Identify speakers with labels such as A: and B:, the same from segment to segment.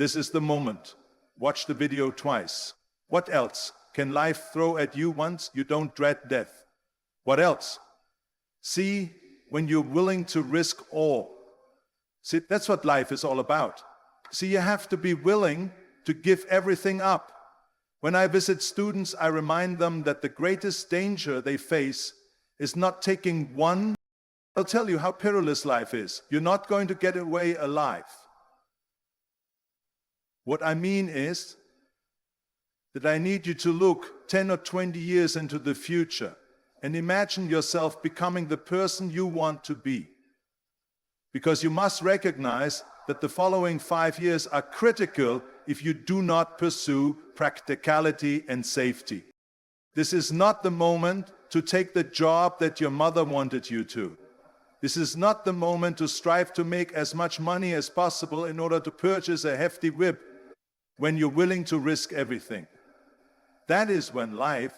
A: This is the moment. Watch the video twice. What else? Can life throw at you once you don't dread death? What else? See, when you're willing to risk all. See, that's what life is all about. See, you have to be willing to give everything up. When I visit students, I remind them that the greatest danger they face is not taking one. I'll tell you how perilous life is. You're not going to get away alive. What I mean is that I need you to look 10 or 20 years into the future and imagine yourself becoming the person you want to be. Because you must recognize that the following 5 years are critical if you do not pursue practicality and safety. This is not the moment to take the job that your mother wanted you to. This is not the moment to strive to make as much money as possible in order to purchase a hefty whip when you're willing to risk everything. That is when life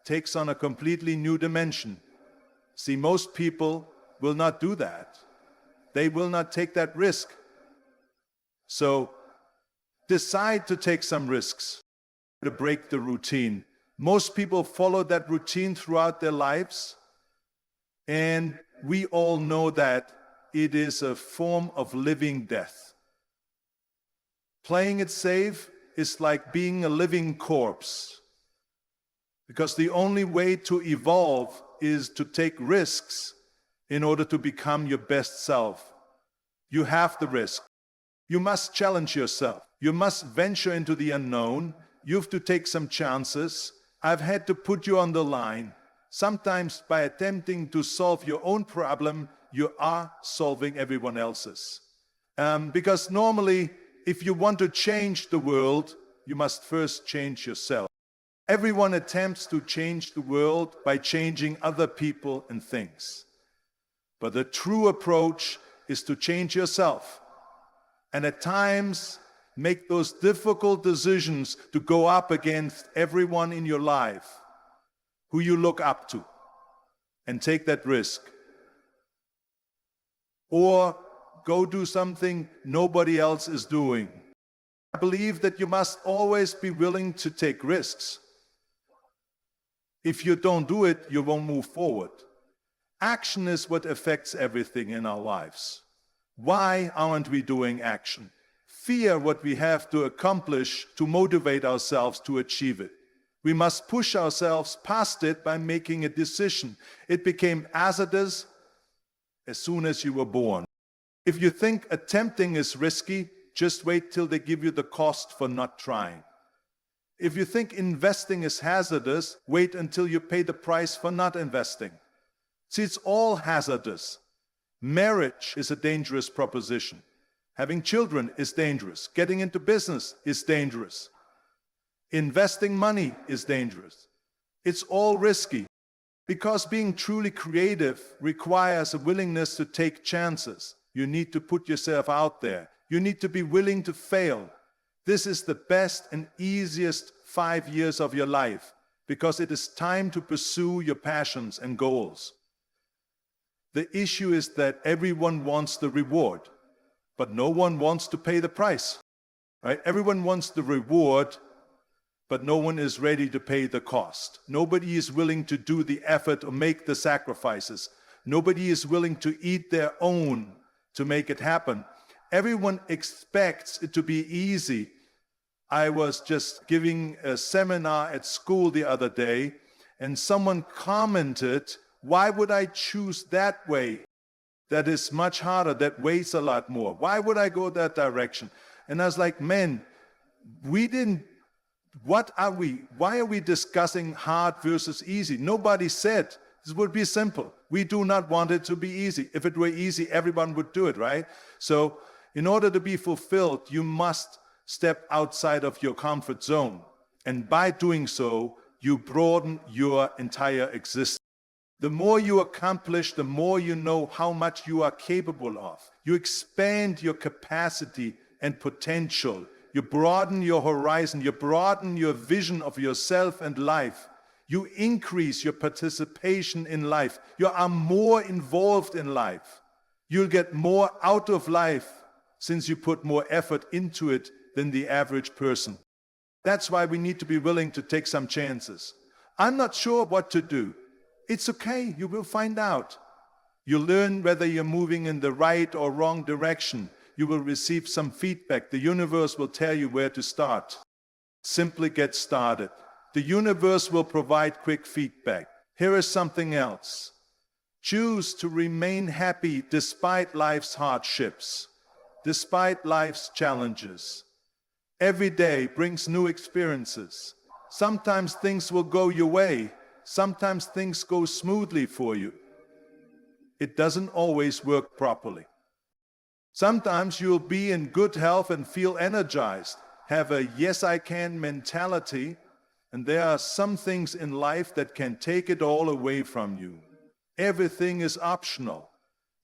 A: takes on a completely new dimension. See, most people will not do that. They will not take that risk. So decide to take some risks, to break the routine. Most people follow that routine throughout their lives, and we all know that it is a form of living death. Playing it safe is like being a living corpse, because the only way to evolve is to take risks in order to become your best self. You have the risk. You must challenge yourself. You must venture into the unknown. You have to take some chances. I've had to put you on the line. Sometimes by attempting to solve your own problem, you are solving everyone else's. Because normally, if you want to change the world, you must first change yourself. Everyone attempts to change the world by changing other people and things. But the true approach is to change yourself. And at times, make those difficult decisions to go up against everyone in your life who you look up to, and take that risk. Or go do something nobody else is doing. I believe that you must always be willing to take risks. If you don't do it, you won't move forward. Action is what affects everything in our lives. Why aren't we doing action? Fear what we have to accomplish to motivate ourselves to achieve it. We must push ourselves past it by making a decision. It became hazardous as soon as you were born. If you think attempting is risky, just wait till they give you the cost for not trying. If you think investing is hazardous, wait until you pay the price for not investing. See, it's all hazardous. Marriage is a dangerous proposition. Having children is dangerous. Getting into business is dangerous. Investing money is dangerous. It's all risky. Because being truly creative requires a willingness to take chances. You need to put yourself out there. You need to be willing to fail. This is the best and easiest 5 years of your life, because it is time to pursue your passions and goals. The issue is that everyone wants the reward, but no one wants to pay the price. Right? Everyone wants the reward, but no one is ready to pay the cost. Nobody is willing to do the effort or make the sacrifices. Nobody is willing to eat their own to make it happen. Everyone expects it to be easy. I was just giving a seminar at school the other day, and someone commented, "Why would I choose that way? That is much harder, that weighs a lot more. Why would I go that direction?" And I was like, man, why are we discussing hard versus easy? Nobody said this would be simple. We do not want it to be easy. If it were easy, everyone would do it, right? So in order to be fulfilled, you must step outside of your comfort zone. And by doing so, you broaden your entire existence. The more you accomplish, the more you know how much you are capable of. You expand your capacity and potential. You broaden your horizon. You broaden your vision of yourself and life. You increase your participation in life. You are more involved in life. You'll get more out of life since you put more effort into it than the average person. That's why we need to be willing to take some chances. I'm not sure what to do. It's okay, you will find out. You learn whether you're moving in the right or wrong direction. You will receive some feedback. The universe will tell you where to start. Simply get started. The universe will provide quick feedback. Here is something else. Choose to remain happy despite life's hardships, despite life's challenges. Every day brings new experiences. Sometimes things will go your way. Sometimes things go smoothly for you. It doesn't always work properly. Sometimes you'll be in good health and feel energized, have a yes I can mentality, and there are some things in life that can take it all away from you. Everything is optional.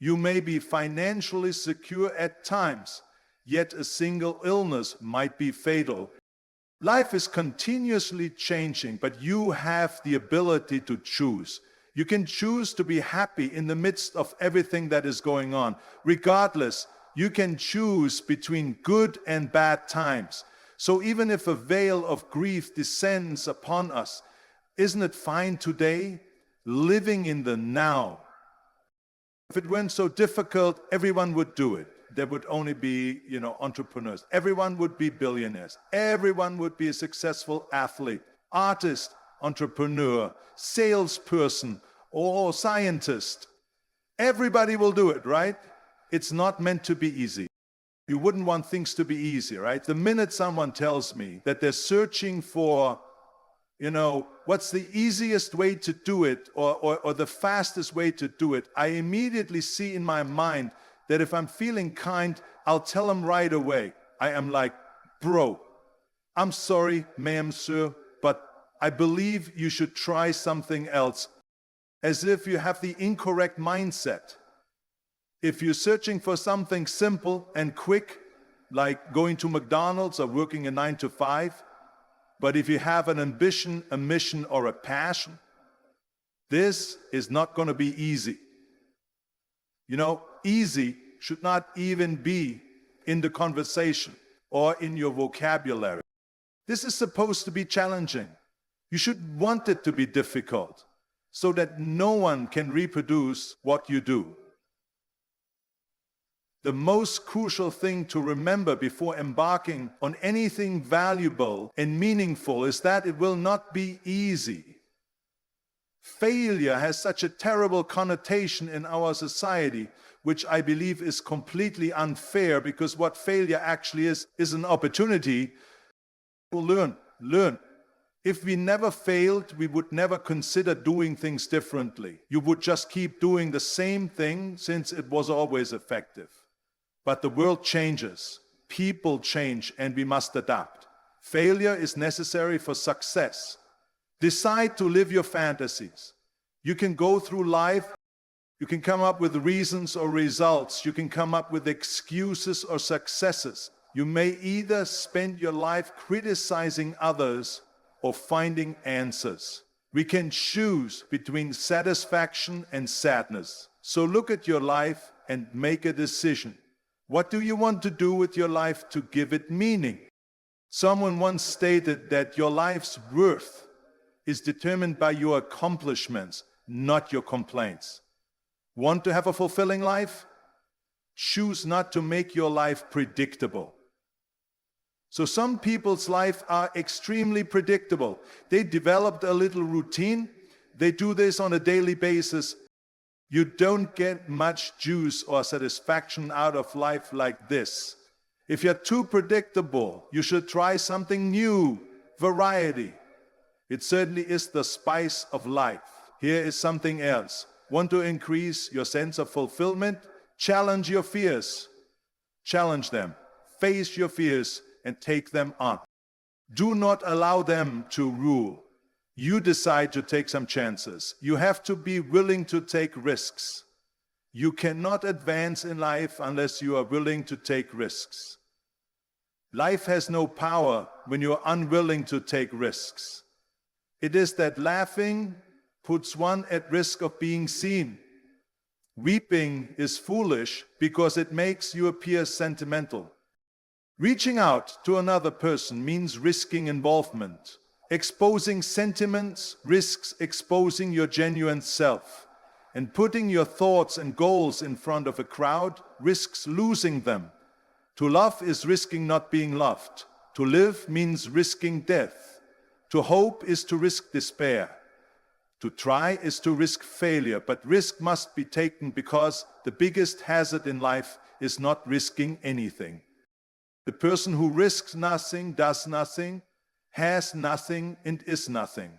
A: You may be financially secure at times, yet a single illness might be fatal. Life is continuously changing, but you have the ability to choose. You can choose to be happy in the midst of everything that is going on. Regardless, you can choose between good and bad times. So even if a veil of grief descends upon us, isn't it fine today? Living in the now. If it weren't so difficult, everyone would do it. There would only be, entrepreneurs. Everyone would be billionaires. Everyone would be a successful athlete, artist, entrepreneur, salesperson, or scientist. Everybody will do it, right? It's not meant to be easy. You wouldn't want things to be easy, right? The minute someone tells me that they're searching for, what's the easiest way to do it or the fastest way to do it, I immediately see in my mind that if I'm feeling kind, I'll tell them right away. I am like, bro, I'm sorry, ma'am, sir, but I believe you should try something else. As if you have the incorrect mindset. If you're searching for something simple and quick, like going to McDonald's or working a 9 to 5, but if you have an ambition, a mission, or a passion, this is not going to be easy. Easy should not even be in the conversation or in your vocabulary. This is supposed to be challenging. You should want it to be difficult so that no one can reproduce what you do. The most crucial thing to remember before embarking on anything valuable and meaningful is that it will not be easy. Failure has such a terrible connotation in our society, which I believe is completely unfair, because what failure actually is an opportunity to learn. If we never failed, we would never consider doing things differently. You would just keep doing the same thing since it was always effective. But the world changes, people change, and we must adapt. Failure is necessary for success. Decide to live your fantasies. You can go through life, you can come up with reasons or results, you can come up with excuses or successes. You may either spend your life criticizing others or finding answers. We can choose between satisfaction and sadness. So look at your life and make a decision. What do you want to do with your life to give it meaning? Someone once stated that your life's worth is determined by your accomplishments, not your complaints. Want to have a fulfilling life? Choose not to make your life predictable. So some people's life are extremely predictable. They developed a little routine. They do this on a daily basis. You don't get much juice or satisfaction out of life like this. If you're too predictable, you should try something new, variety. It certainly is the spice of life. Here is something else. Want to increase your sense of fulfillment? Challenge your fears. Challenge them. Face your fears and take them on. Do not allow them to rule. You decide to take some chances. You have to be willing to take risks. You cannot advance in life unless you are willing to take risks. Life has no power when you are unwilling to take risks. It is that laughing puts one at risk of being seen. Weeping is foolish because it makes you appear sentimental. Reaching out to another person means risking involvement. Exposing sentiments risks exposing your genuine self. And putting your thoughts and goals in front of a crowd risks losing them. To love is risking not being loved. To live means risking death. To hope is to risk despair. To try is to risk failure, but risk must be taken because the biggest hazard in life is not risking anything. The person who risks nothing, does nothing, has nothing, and is nothing.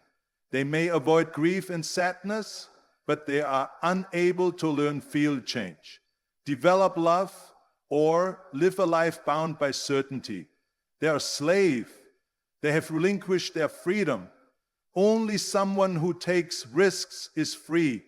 A: They may avoid grief and sadness, but they are unable to learn field change, develop love, or live a life bound by certainty. They are a slave. They have relinquished their freedom. Only someone who takes risks is free.